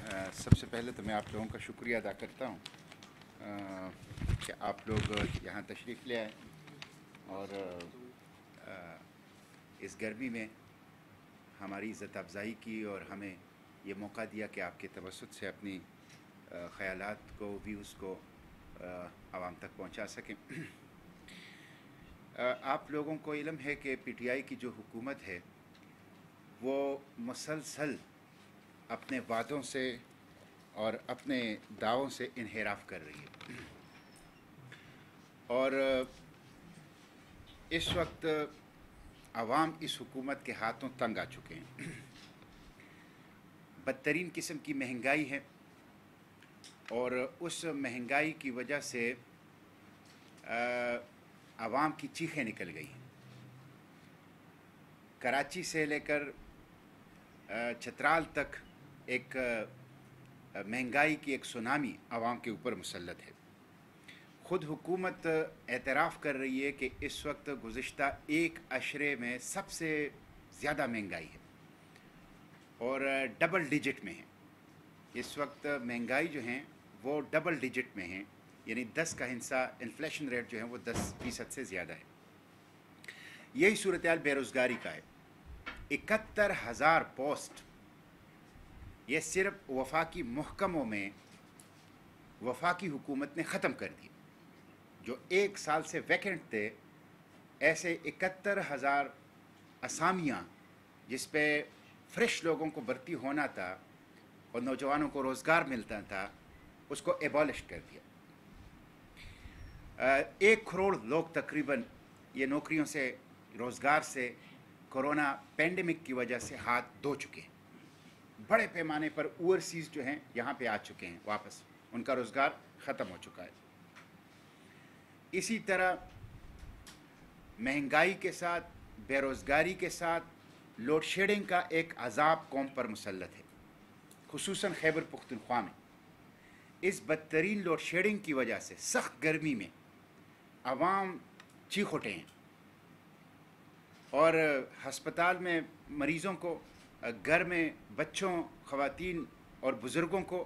सबसे पहले तो मैं आप लोगों का शुक्रिया अदा करता हूँ कि आप लोग यहाँ तशरीफ़ ले आए और इस गर्मी में हमारी इज़्ज़त अफ़ज़ाई की और हमें ये मौका दिया कि आपके तवस्सुत से अपनी ख़यालात को, व्यूज़ को आवाम तक पहुँचा सकें। आप लोगों को इल्म है कि पीटीआई की जो हुकूमत है वो मुसलसल अपने वादों से और अपने दावों से इन्हिराफ कर रही है और इस वक्त आवाम इस हुकूमत के हाथों तंग आ चुके हैं। बदतरीन किस्म की महंगाई है और उस महंगाई की वजह से आवाम की चीखें निकल गई हैं। कराची से लेकर चतराल तक एक महंगाई की एक सुनामी आवाम के ऊपर मुसल्लत है। ख़ुद हुकूमत एतराफ़ कर रही है कि इस वक्त गुज़िश्ता एक अशरे में सबसे ज़्यादा महंगाई है और डबल डिजिट में है। इस वक्त महंगाई जो है वो डबल डिजिट में है, यानी 10 का हिस्सा इन्फ्लेशन रेट जो है वो 10% से ज़्यादा है। यही सूरत हाल बेरोज़गारी का है। 71,000 पोस्ट ये सिर्फ वफाकी महकमों में वफाकी हुकूमत ने ख़त्म कर दी। जो एक साल से वैकेंट थे, ऐसे 71,000 असामियाँ जिस पे फ्रेश लोगों को भर्ती होना था और नौजवानों को रोज़गार मिलता था, उसको एबॉलिश कर दिया। 1 करोड़ लोग तकरीबन ये नौकरियों से, रोज़गार से कोरोना पेंडेमिक की वजह से हाथ धो चुके हैं। बड़े पैमाने पर ओवरसीज़ जो हैं यहाँ पे आ चुके हैं, वापस उनका रोज़गार ख़त्म हो चुका है। इसी तरह महंगाई के साथ, बेरोज़गारी के साथ लोड शेडिंग का एक अज़ाब कौम पर मुसल्लत है, खुसूसन खैबर पुख्तनख्वा में। इस बदतरीन लोड शेडिंग की वजह से सख्त गर्मी में आवाम चीख उठे हैं और हस्पताल में मरीज़ों को, घर में बच्चों, ख़वातीन और बुज़ुर्गों को,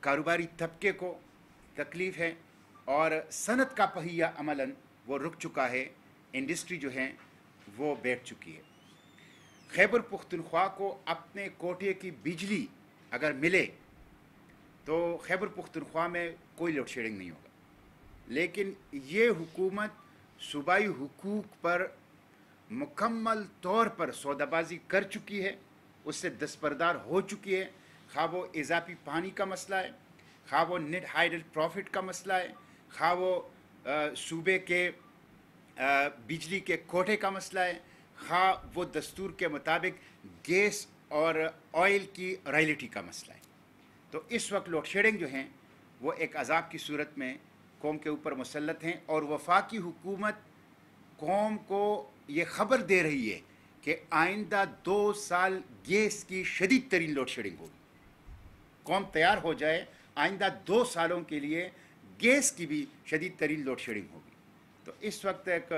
कारोबारी तबके को तकलीफ़ है और सनत का पहिया अमलन वो रुक चुका है। इंडस्ट्री जो है वो बैठ चुकी है। खैबर पुख्तनख्वा को अपने कोटे की बिजली अगर मिले तो खैबर पुख्तनख्वा में कोई लोड शेडिंग नहीं होगा, लेकिन ये हुकूमत सूबाई हुकूक पर मुकम्मल तौर पर सौदाबाजी कर चुकी है, उससे दस्तबरदार हो चुकी है। खा वो इजाफी पानी का मसला है, खा वो नेट हाइडल प्रॉफिट का मसला है, खा वो सूबे के बिजली के कोटे का मसला है, खा वो दस्तूर के मुताबिक गैस और ऑयल की रॉयल्टी का मसला है। तो इस वक्त लोड शेडिंग जो हैं वो एक अजाब की सूरत में कौम के ऊपर मुसल्लत हैं और वफाकी हुकूमत कौम को ये ख़बर दे रही है कि आइंदा 2 साल गैस की शदीद तरीन लोड शेडिंग होगी। कौम तैयार हो जाए, आइंदा 2 सालों के लिए गैस की भी शदीद तरीन लोड शेडिंग होगी। तो इस वक्त एक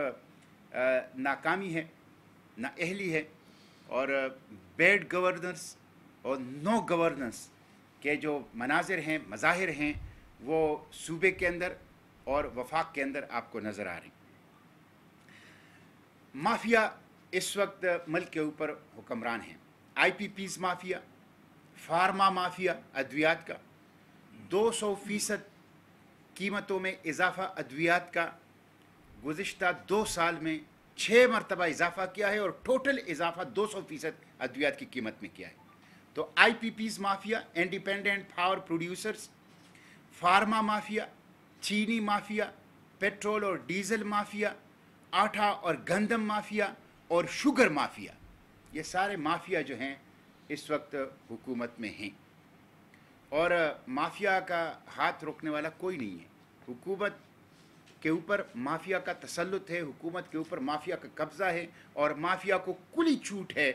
नाकामी है, नाअहली है और बैड गवर्नेंस और नो गवर्नेंस के जो मनाजिर हैं, मज़ाहिर हैं, वो सूबे के अंदर और वफाक के अंदर आपको नज़र आ रही। माफिया इस वक्त मुल्क के ऊपर हुक्मरान हैं। IPPs माफिया, फार्मा माफिया, अद्वियात का 200% कीमतों में इजाफा अद्वियात का गुज़िश्ता 2 साल में 6 मरतबा इजाफा किया है और टोटल इजाफा 200% अद्वियात की कीमत में किया है। तो IPPs mafia, independent power producers, pharma mafia, चीनी माफिया, पेट्रोल और डीजल माफिया, आटा और गंदम माफिया और शुगर माफिया, ये सारे माफिया जो हैं इस वक्त हुकूमत में हैं और माफिया का हाथ रोकने वाला कोई नहीं है। हुकूमत के ऊपर माफिया का तसल्लुत है, हुकूमत के ऊपर माफिया का कब्ज़ा है और माफिया को कुली छूट है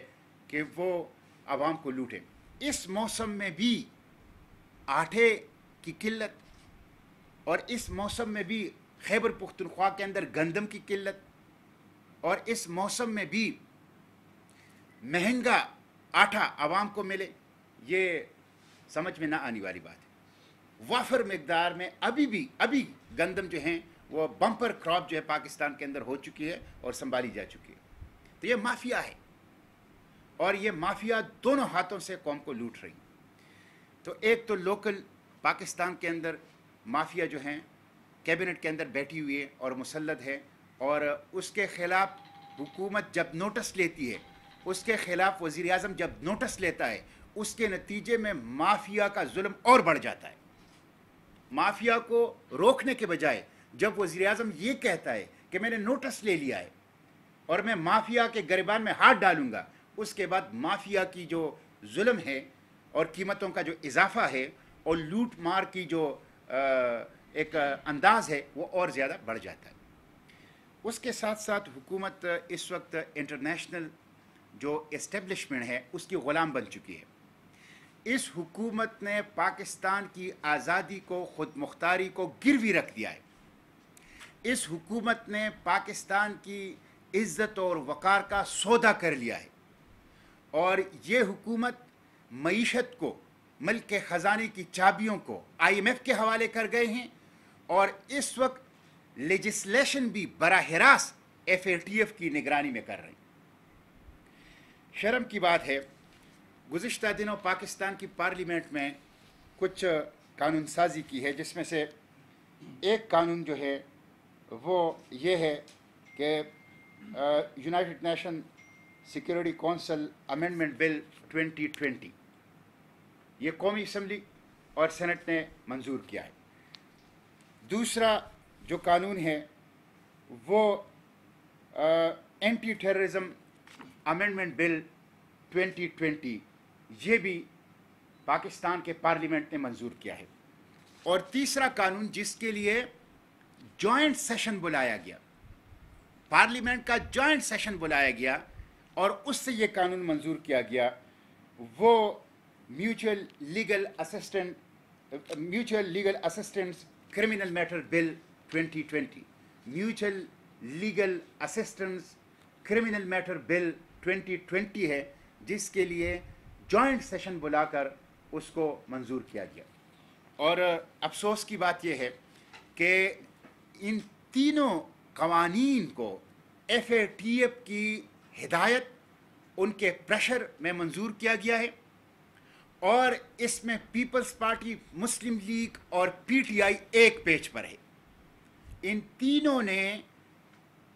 कि वो आवाम को लूटे। इस मौसम में भी आटे की किल्लत और इस मौसम में भी खैबर पुख्तनख्वा के अंदर गंदम की किल्लत और इस मौसम में भी महंगा आटा आवाम को मिले, ये समझ में ना आने वाली बात है। वाफर मकदार में अभी गंदम जो हैं वो बम्पर क्रॉप जो है पाकिस्तान के अंदर हो चुकी है और संभाली जा चुकी है। तो ये माफिया है और ये माफिया दोनों हाथों से कौम को लूट रही। तो एक तो लोकल पाकिस्तान के अंदर माफिया जो हैं कैबिनेट के अंदर बैठी हुई है और मुसल्लत है, और उसके ख़िलाफ़ हुकूमत जब नोटिस लेती है, उसके ख़िलाफ़ वज़ीर आज़म जब नोटिस लेता है, उसके नतीजे में माफिया का जुल्म और बढ़ जाता है। माफिया को रोकने के बजाय जब वज़ीर आज़म ये कहता है कि मैंने नोटिस ले लिया है और मैं माफिया के गिरबान में हाथ डालूंगा, उसके बाद माफिया की जो जुल्म है और कीमतों का जो इजाफा है और लूट मार की जो एक अंदाज़ है वो और ज़्यादा बढ़ जाता है। उसके साथ साथ हुकूमत इस वक्त इंटरनेशनल जो इस्टेब्लिशमेंट है उसकी ग़ुलाम बन चुकी है। इस हुकूमत ने पाकिस्तान की आज़ादी को, ख़ुद मुख्तारी को गिरवी रख दिया है। इस हुकूमत ने पाकिस्तान की इज़्ज़त और वक़ार का सौदा कर लिया है और ये हुकूमत मईशत को, मुल्क के ख़जाने की चाबियों को IMF के हवाले कर गए हैं और इस वक्त लेजिस्लेशन भी बराह रास्त FATF की निगरानी में कर रहे हैं। शर्म की बात है, गुज़िश्ता दिनों पाकिस्तान की पार्लियामेंट में कुछ कानून साजी की है, जिसमें से एक कानून जो है वो ये है कि United nation security council amendment bill 2020 ये कौमी असम्बली और सेनेट ने मंजूर किया है। दूसरा जो कानून है वो एंटी टेररिज्म अमेंडमेंट बिल 2020 ये भी पाकिस्तान के पार्लियामेंट ने मंजूर किया है। और तीसरा कानून जिसके लिए जॉइंट सेशन बुलाया गया, पार्लियामेंट का जॉइंट सेशन बुलाया गया और उससे ये कानून मंजूर किया गया, वो mutual legal assistance criminal matter bill 2020 mutual legal assistance criminal matter bill 2020 है, जिसके लिए जॉइंट सेशन बुलाकर उसको मंजूर किया गया। और अफसोस की बात यह है कि इन तीनों कवानीन को FATF की हिदायत, उनके प्रेशर में मंजूर किया गया है और इसमें पीपल्स पार्टी, मुस्लिम लीग और PTI एक पेज पर है। इन तीनों ने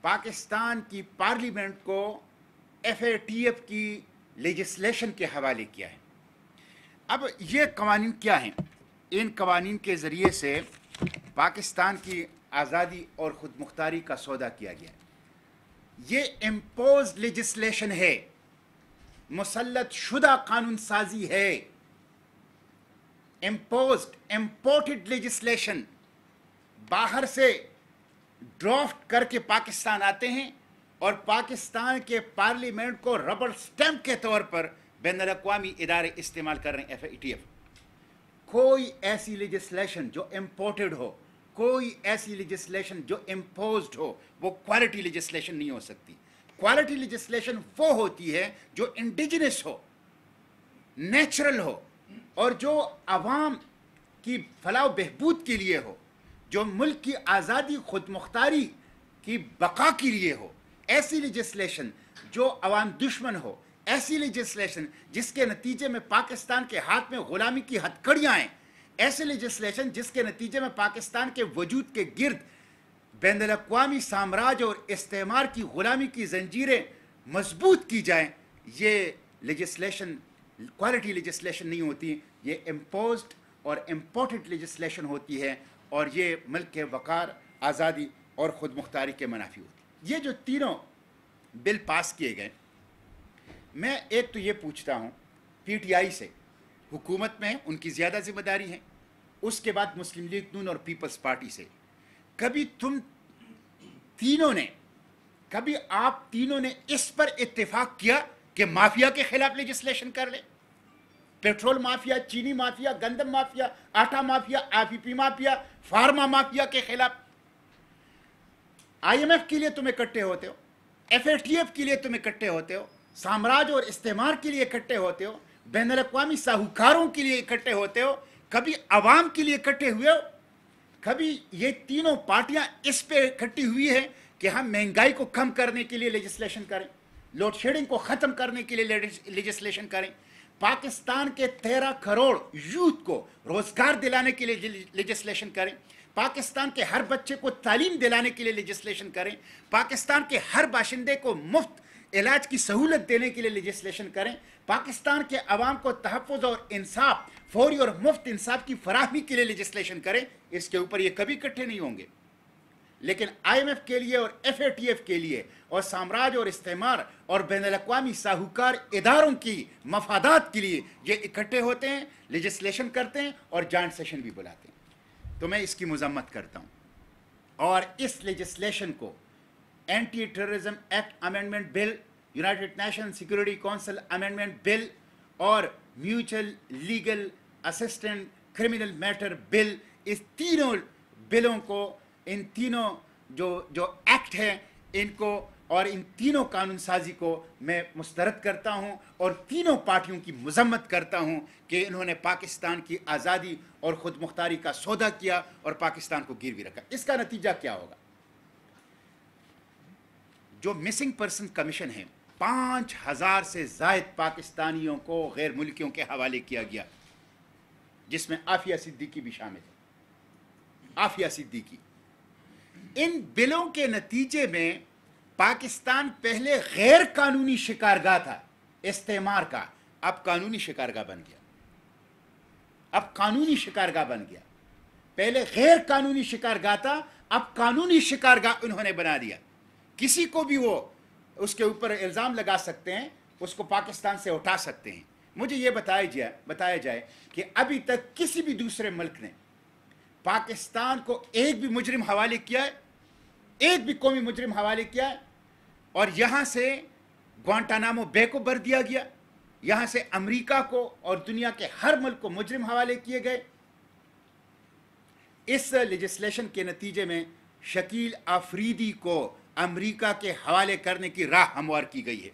पाकिस्तान की पार्लियामेंट को FATF की लेजिस्लेशन के हवाले किया है। अब ये कवानीन क्या हैं? इन कवानीन के ज़रिए से पाकिस्तान की आज़ादी और ख़ुद मुख्तारी का सौदा किया गया है। ये इम्पोज लेजिस्लेशन है, मुसल्लत शुदा कानून साजी है, इम्पोज्ड इम्पोर्टेड लेजिस्लेशन। बाहर से ड्राफ्ट करके पाकिस्तान आते हैं और पाकिस्तान के पार्लियामेंट को रबर स्टैम्प के तौर पर बैनुल अक़वामी इदारे इस्तेमाल कर रहे हैं FATF। कोई ऐसी लेजिस्लेशन जो इम्पोर्टेड हो, कोई ऐसी लेजिस्लेशन जो इम्पोज्ड हो, वो क्वालिटी लेजिस्लेशन नहीं हो सकती। क्वालिटी लेजिस्लेशन वो होती है जो इंडिजिनस हो, नेचुरल हो और जो आवाम की फलाह बहबूद के लिए हो, जो मुल्क की आज़ादी खुद मुख्तारी की बका के लिए हो। ऐसी लेजिस्लेशन जो अवाम दुश्मन हो, ऐसी लेजिस्लेशन जिसके नतीजे में पाकिस्तान के हाथ में ग़ुलामी की हथकड़ियाँ हैं, ऐसे लेजिस्लेशन जिसके नतीजे में पाकिस्तान के वजूद के गिर्द बैनुल अक़वामी साम्राज्य और इस्तेमार की ग़ुलामी की जंजीरें मजबूत की जाएं, ये लेजिस्लेशन क्वालिटी लेजिस्लेशन नहीं होती, ये इम्पोज्ड और इम्पोर्टेड लेजिस्लेशन होती है और ये मुल्क के वक़ार, आज़ादी और ख़ुद मुख्तारी के मुनाफी होती है। ये जो तीनों बिल पास किए गए, मैं एक तो ये पूछता हूँ PTI से, हुकूमत में उनकी ज़्यादा ज़िम्मेदारी है, उसके बाद मुस्लिम लीग नून और पीपल्स पार्टी से, कभी आप तीनों ने इस पर इत्तेफाक किया कि माफिया के खिलाफ लेजिस्लेशन कर ले? पेट्रोल माफिया, चीनी माफिया, गंदम माफिया, आटा mafia, IPP mafia, pharma mafia के खिलाफ IMF के लिए तुम इकट्ठे होते हो, FATF के लिए तुम इकट्ठे होते हो, साम्राज्य और इस्तेमार के लिए इकट्ठे होते हो, बैनुल-अक़वामी साहूकारों के लिए इकट्ठे होते हो, कभी आवाम के लिए इकट्ठे हुए हो? कभी ये तीनों पार्टियां इस पे इकट्ठी हुई है कि हम महंगाई को कम करने के लिए लेजिस्लेशन करें, लोड शेडिंग को ख़त्म करने के लिए लेजिस्लेशन करें, पाकिस्तान के 13 करोड़ यूथ को रोज़गार दिलाने के लिए लेजिस्लेशन करें, पाकिस्तान के हर बच्चे को तालीम दिलाने के लिए लेजिस्लेशन करें, पाकिस्तान के हर बाशिंदे को मुफ्त इलाज की सहूलत देने के लिए लेजिस्लेशन करें, पाकिस्तान के अवाम को तहफ़्फ़ुज़ और इंसाफ, फौरी और मुफ्त इंसाफ की फराहमी के लिए लेजिस्लेशन करें। इसके ऊपर ये कभी इकट्ठे नहीं होंगे। लेकिन IMF के लिए और FATF के लिए और साम्राज्य और इस्तेमार और बैनुल-अक़वामी साहूकार इदारों की मफादात के लिए ये इकट्ठे होते हैं, लेजिस्लेशन करते हैं और जॉइंट सेशन भी बुलाते हैं। तो मैं इसकी मज़म्मत करता हूँ और इस लेजिस्लेशन को anti terrorism act amendment bill, united nation security council amendment bill और mutual legal assistant criminal matter bill, इस तीनों बिलों को, इन तीनों जो एक्ट हैं इनको और इन तीनों कानून साजी को मैं मुस्तरद करता हूं और तीनों पार्टियों की मज़म्मत करता हूं कि इन्होंने पाकिस्तान की आज़ादी और ख़ुद मुख्तारी का सौदा किया और पाकिस्तान को गिरवी रखा। इसका नतीजा क्या होगा? जो मिसिंग पर्सन कमीशन है, 5000 से ज़ायद पाकिस्तानियों को गैर मुल्कियों के हवाले किया गया, जिसमें आफिया सिद्दीकी भी शामिल है। आफिया सिद्दीकी, इन बिलों के नतीजे में पाकिस्तान पहले गैर कानूनी शिकारगाह था इस्तेमार का, अब कानूनी शिकारगाह बन गया। अब कानूनी शिकारगाह बन गया। पहले गैर कानूनी शिकारगाह था, अब कानूनी शिकारगाह उन्होंने बना दिया। किसी को भी वो उसके ऊपर इल्ज़ाम लगा सकते हैं, उसको पाकिस्तान से उठा सकते हैं। मुझे ये बताया जाए कि अभी तक किसी भी दूसरे मुल्क ने पाकिस्तान को एक भी मुजरिम हवाले किया है, एक भी कौमी मुजरिम हवाले किया है, और यहाँ से ग्वांटानामो बे को भर दिया गया, यहाँ से अमेरिका को और दुनिया के हर मुल्क को मुजरिम हवाले किए गए। इस लेजिस्लेशन के नतीजे में शकील आफरीदी को अमेरिका के हवाले करने की राह हमवार की गई है।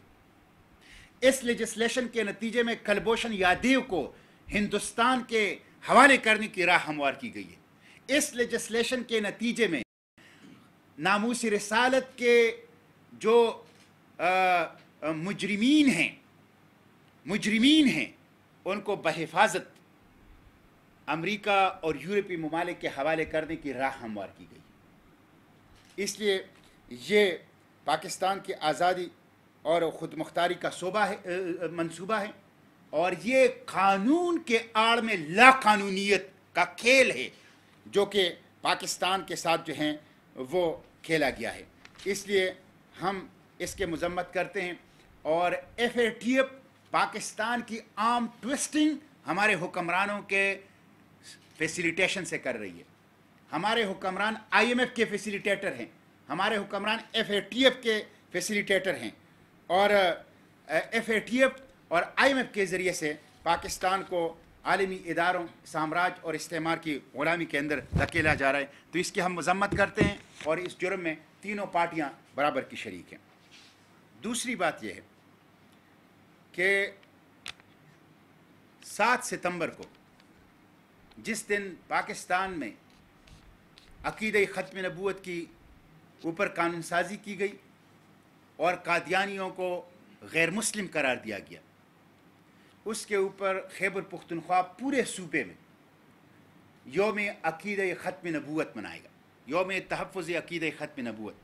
इस लेजिस्लेशन के नतीजे में कलभूषण यादव को हिंदुस्तान के हवाले करने की राह हमवार की गई है। इस लेजिस्लेशन के नतीजे में नामूस रिसालत के जो मुजरिमीन हैं उनको बहिफाजत अमेरिका और यूरोपीय ममालिक के हवाले करने की राह हमवार की गई। इसलिए ये पाकिस्तान की आज़ादी और ख़ुद मुख्तारी का मंसूबा है और ये कानून के आड़ में लाकानूनियत का खेल है जो कि पाकिस्तान के साथ जो हैं वो खेला गया है। इसलिए हम इसके मज़म्मत करते हैं और FATF पाकिस्तान की आर्म ट्विस्टिंग हमारे हुक्मरानों के फैसिलिटेशन से कर रही है। हमारे हुक्मरान IMF के फैसिलिटेटर हैं, हमारे हुक्मरान FATF के फैसिलिटेटर हैं और FATF और IMF के ज़रिए से पाकिस्तान को आलमी इदारों, साम्राज्य और इस्तेमार की ग़ुलामी के अंदर धकेला जा रहा है। तो इसकी हम मज़म्मत करते हैं और इस जुर्म में तीनों पार्टियां बराबर की शरीक हैं। दूसरी बात यह है कि 7 सितंबर को जिस दिन पाकिस्तान में अक़ीदे ख़त्म नबूवत की ऊपर कानून साजी की गई और कादियानियों को गैर मुस्लिम करार दिया गया, उसके ऊपर खैबर पुख्तनख्वा पूरे सूबे में यौम अक़ीदे ख़त्म नबूवत मनाएगा, यौम तहफ़्फ़ुज़ अक़ीदे ख़त्म नबूवत,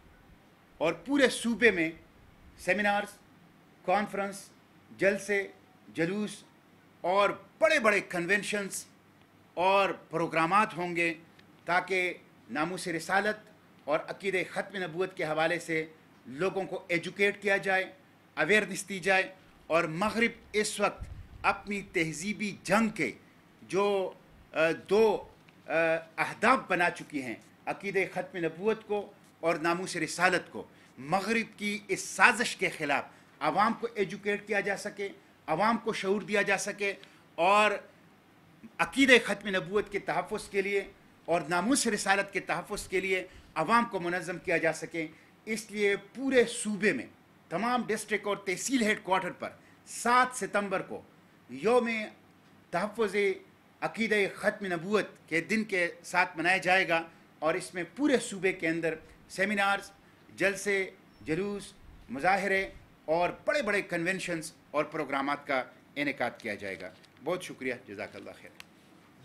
और पूरे सूबे में सेमिनार्स, कॉन्फ्रेंस, जलसे, जलूस और बड़े बड़े कन्वेंशंस और प्रोग्रामात होंगे ताकि नामूस रिसालत और अक़ीदे ख़त्म नबूवत के हवाले से लोगों को एजुकेट किया जाए, अवेयरनेस दी जाए। और मग़रिब इस वक्त अपनी तहज़ीबी जंग के जो दो अहदाफ बना चुकी हैं, अक़ीदे ख़त्म नबूवत को और नामूस रिसालत को, मग़रिब की इस साजिश के ख़िलाफ़ आवाम को एजुकेट किया जा सके, आवाम को शऊर दिया जा सके और अक़ीदे ख़त्म नबूवत के तहफ़्फ़ुज़ के लिए और नामूस रिसालत के तहफ़्फ़ुज़ के लिए आवाम को मुनज़्ज़म किया जा सके। इसलिए पूरे सूबे में तमाम डिस्ट्रिक्ट और तहसील हेड क्वार्टर पर 7 सितंबर को योम तहफ़्फ़ुज़ अक़ीदा ख़त्म नबूवत के दिन के साथ मनाया जाएगा और इसमें पूरे सूबे के अंदर सेमिनार्स, जलसे, जलूस, मुज़ाहरे और बड़े बड़े कन्वेंशंस और प्रोग्रामात का इनेकाद किया जाएगा। बहुत शुक्रिया, जज़ाकल्लाह खैर।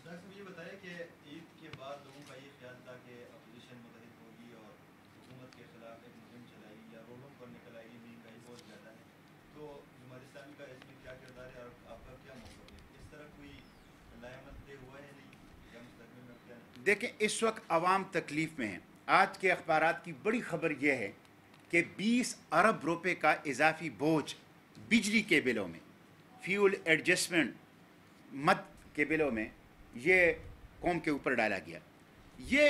ये बताया कि ईद के बाद लोगों का ये ख्याल था कि अपोजिशन मुतहद होगी और हुकूमत के खिलाफ एक मुहिम चलाएगी या रोडों पर निकल आएगी, महंगाई बहुत ज़्यादा है, तो जमात इस्लामी का इसमें क्या किरदार है और आपका क्या मौक़िफ़ है? इस तरह कोई लायामत हुआ है नहीं या मुस्तक़बिल में क्या? देखें, इस वक्त आवाम तकलीफ़ में है। आज के अखबारात की बड़ी ख़बर यह है कि 20 अरब रुपए का इजाफी बोझ बिजली के बिलों में, फ्यूल एडजस्टमेंट मद के बिलों में ये कौम के ऊपर डाला गया। ये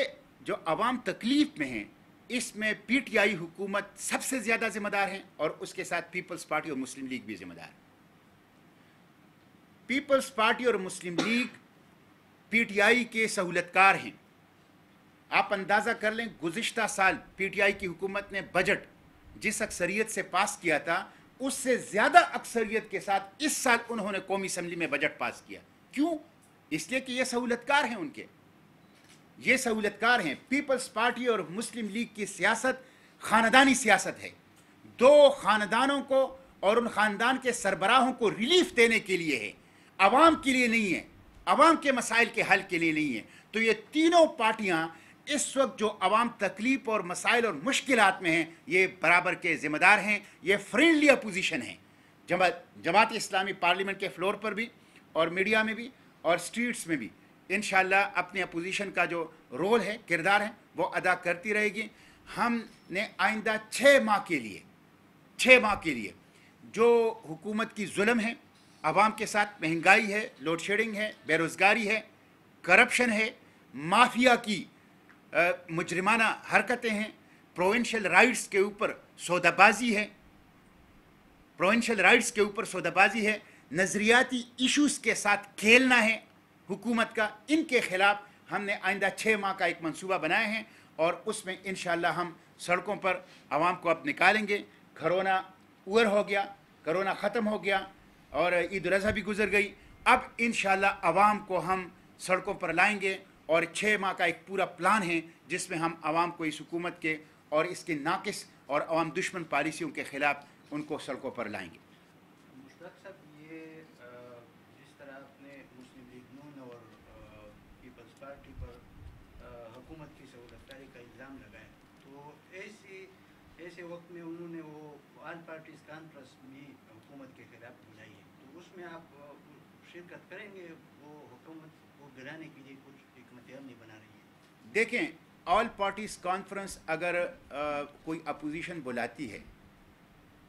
जो आवाम तकलीफ़ में हैं, इसमें पीटीआई हुकूमत सबसे ज़्यादा ज़िम्मेदार हैं और उसके साथ पीपल्स पार्टी और मुस्लिम लीग भी ज़िम्मेदार है। पीपल्स पार्टी और मुस्लिम लीग पीटीआई के सहूलतकार हैं। आप अंदाज़ा कर लें, गुज़िश्ता साल पीटीआई की हुकूमत ने बजट जिस अक्सरियत से पास किया था, उससे ज़्यादा अक्सरियत के साथ इस साल उन्होंने कौमी असम्बली में बजट पास किया। क्यों? इसलिए कि ये सहूलतकार हैं, उनके ये सहूलतकार हैं। पीपल्स पार्टी और मुस्लिम लीग की सियासत ख़ानदानी सियासत है। दो ख़ानदानों को और उन ख़ानदान के सरबराहों को रिलीफ देने के लिए है, आवाम के लिए नहीं है, आवाम के मसाइल के हल के लिए नहीं है। तो ये तीनों पार्टियां इस वक्त जो आवाम तकलीफ़ और मसाइल और मुश्किलात में हैं, ये बराबर के ज़िम्मेदार हैं। ये फ्रेंडली अपोजिशन है। जमात इस्लामी पार्लियामेंट के फ्लोर पर भी और मीडिया में भी और स्ट्रीट्स में भी इंशाअल्लाह अपनी अपोजिशन का जो रोल है, किरदार है, वो अदा करती रहेगी। हमने आइंदा 6 माह के लिए जो हुकूमत की जुल्म है आवाम के साथ, महंगाई है, लोड शेडिंग है, बेरोज़गारी है, करप्शन है, माफिया की मुजरिमाना हरकतें हैं, प्रोविंशियल राइट्स के ऊपर सौदाबाजी है, नज़रियाती इश्यूज़ के साथ खेलना है हुकूमत का। इनके ख़िलाफ़ हमने आइंदा 6 माह का एक मंसूबा बनाया है और उसमें इंशाअल्लाह हम सड़कों पर आवाम को अब निकालेंगे। कोरोना ओवर हो गया, कोरोना ख़त्म हो गया और ईद उल अज़हा भी गुजर गई। अब इंशाअल्लाह आवाम को हम सड़कों पर लाएंगे और 6 माह का एक पूरा प्लान है जिसमें हम आवाम को इस हुकूमत के और इसके नाकिस और आवाम दुश्मन पॉलिसियों के ख़िलाफ़ उनको सड़कों पर लाएंगे। मुश्ताक साहब, ये जिस तरह आपने मुस्लिम लीग नून और पीपल्स पार्टी पर हुकूमत की सहूलतकारी का इल्ज़ाम लगाया, तो ऐसे वक्त में उन्होंने वो ऑल पार्टीज़ कॉन्फ्रेंस भी हुकूमत के ख़िलाफ़ बुलाई है, तो उसमें आप शिरकत करेंगे? वो हुकूमत को गिराने के लिए कुछ हिकमत अमली बना रही है। देखें, ऑल पार्टीज़ कॉन्फ्रेंस अगर कोई अपोजिशन बुलाती है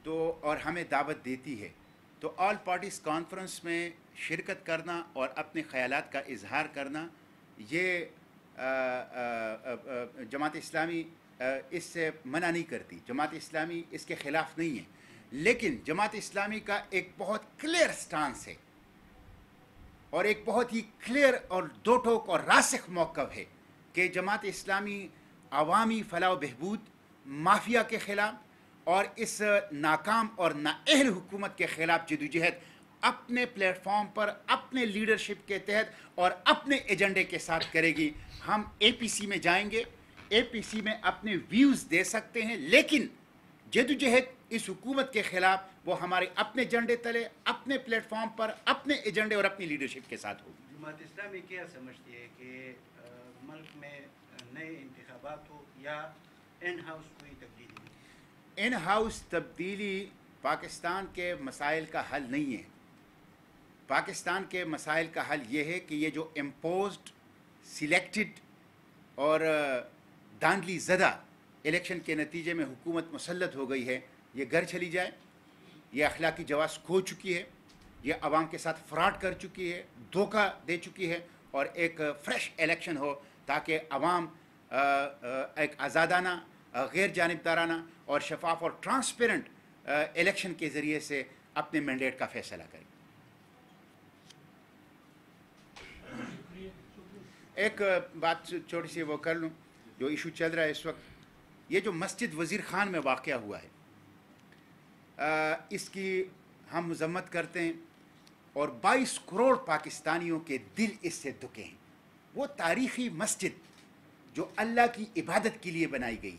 तो और हमें दावत देती है, तो ऑल पार्टीज़ कॉन्फ्रेंस में शिरकत करना और अपने ख़यालात का इजहार करना, ये जमात इस्लामी इससे मना नहीं करती। जमात इस्लामी इसके ख़िलाफ़ नहीं है, लेकिन जमात इस्लामी का एक बहुत क्लियर स्टांस है और एक बहुत ही क्लियर और दो टोक और रासिख मौक़िफ़ है कि जमात इस्लामी अवामी फ़लाह व बहबूद, माफिया के ख़िलाफ़ और इस नाकाम और नाअहल हुकूमत के ख़िलाफ़ जदोजहद अपने प्लेटफॉर्म पर, अपने लीडरशिप के तहत और अपने एजेंडे के साथ करेगी। हम APC में जाएंगे, APC में अपने व्यूज़ दे सकते हैं, लेकिन जदोजहद इस हुकूमत के ख़िलाफ़ वो हमारे अपने झंडे तले, अपने प्लेटफॉर्म पर, अपने एजेंडे और अपनी लीडरशिप के साथ होगी। जमात इस्लामी क्या समझती है कि मुल्क में नए इंतखाबात हो या इन हाउस कोई तब्दीली? इन हाउस तब्दीली पाकिस्तान के मसाइल का हल नहीं है। पाकिस्तान के मसाइल का हल ये है कि ये जो इम्पोज्ड, सिलेक्टेड और धांधली ज़दा इलेक्शन के नतीजे में हुकूमत मुसल्लत हो गई है, ये घर चली जाए। ये अखलाकी जवाज़ खो चुकी है, ये आवाम के साथ फ्रॉड कर चुकी है, धोखा दे चुकी है और एक फ्रेश इलेक्शन हो ताकि आवाम एक आज़ादाना, गैर जानिबदाराना और शफाफ और ट्रांसपेरेंट इलेक्शन के ज़रिए से अपने मैंडेट का फ़ैसला करें। एक बात छोटी सी वो कर लूँ, जो इशू चल रहा है इस वक्त, ये जो मस्जिद वज़ीर ख़ान में वाक़या हुआ है, इसकी हम मज़म्मत करते हैं और 22 करोड़ पाकिस्तानियों के दिल इससे दुखे हैं। वो तारीख़ी मस्जिद जो अल्लाह की इबादत के लिए बनाई गई,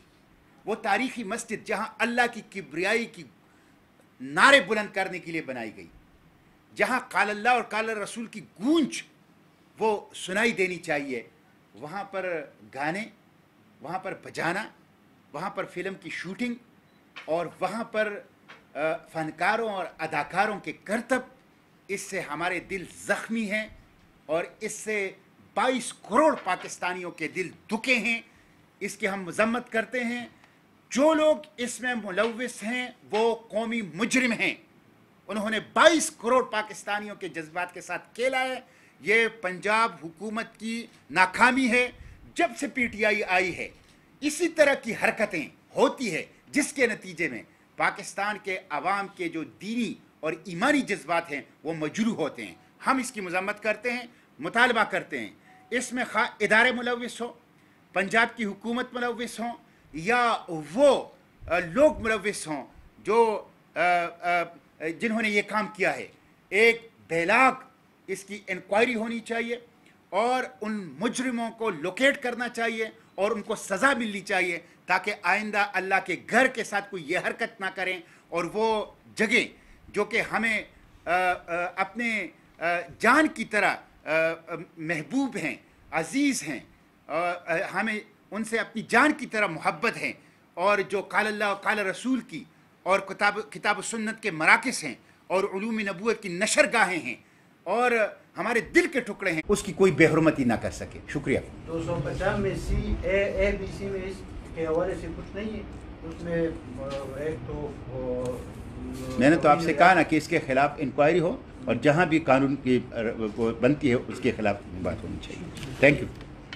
वो तारीख़ी मस्जिद जहाँ अल्लाह की किब्रियाई की नारे बुलंद करने के लिए बनाई गई, जहाँ काल अल्लाह और काल रसूल की गूंज वो सुनाई देनी चाहिए, वहाँ पर गाने, वहाँ पर बजाना, वहाँ पर फिल्म की शूटिंग और वहाँ पर फ़नकारों और अदाकारों के करतब, इससे हमारे दिल ज़ख्मी हैं और इससे 22 करोड़ पाकिस्तानियों के दिल दुखे हैं। इसकी हम मज़म्मत करते हैं। जो लोग इसमें मुलव्विस हैं वो कौमी मुजरिम हैं। उन्होंने 22 करोड़ पाकिस्तानियों के जज्बात के साथ खेला है। ये पंजाब हुकूमत की नाकामी है। जब से PTI आई है इसी तरह की हरकतें होती है, जिसके नतीजे में पाकिस्तान के अवाम के जो दीनी और ईमानी जज्बात हैं वो मजरूह होते हैं। हम इसकी मज़म्मत करते हैं, मुतालबा करते हैं इसमें खा इदारे मुलव्विस हो, पंजाब की हुकूमत मुलव्विस हों या वो लोग मुलव्विस हों जो जिन्होंने ये काम किया है। एक बेलाग इसकी इंक्वायरी होनी चाहिए और उन मुजरिमों को लोकेट करना चाहिए और उनको सज़ा मिलनी चाहिए ताकि आइंदा अल्लाह के घर के साथ कोई ये हरकत ना करें और वो जगह जो कि हमें अपने जान की तरह महबूब हैं, अज़ीज़ हैं, हमें उनसे अपनी जान की तरह मोहब्बत है और जो काल अल्लाह और काल रसूल की और किताब सुन्नत के मराकिज़ हैं और उलूम नबूवत की नशरगाहें हैं और हमारे दिल के टुकड़े हैं, उसकी कोई बेहुरमती ना कर सके। शुक्रिया। 250 में CAABC में इसके हवाले से कुछ नहीं है उसमें। एक तो मैंने तो आपसे कहा ना कि इसके खिलाफ इंक्वायरी हो और जहाँ भी कानून की बनती है उसके खिलाफ बात होनी चाहिए। Thank you.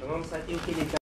तमाम साथियों के लिए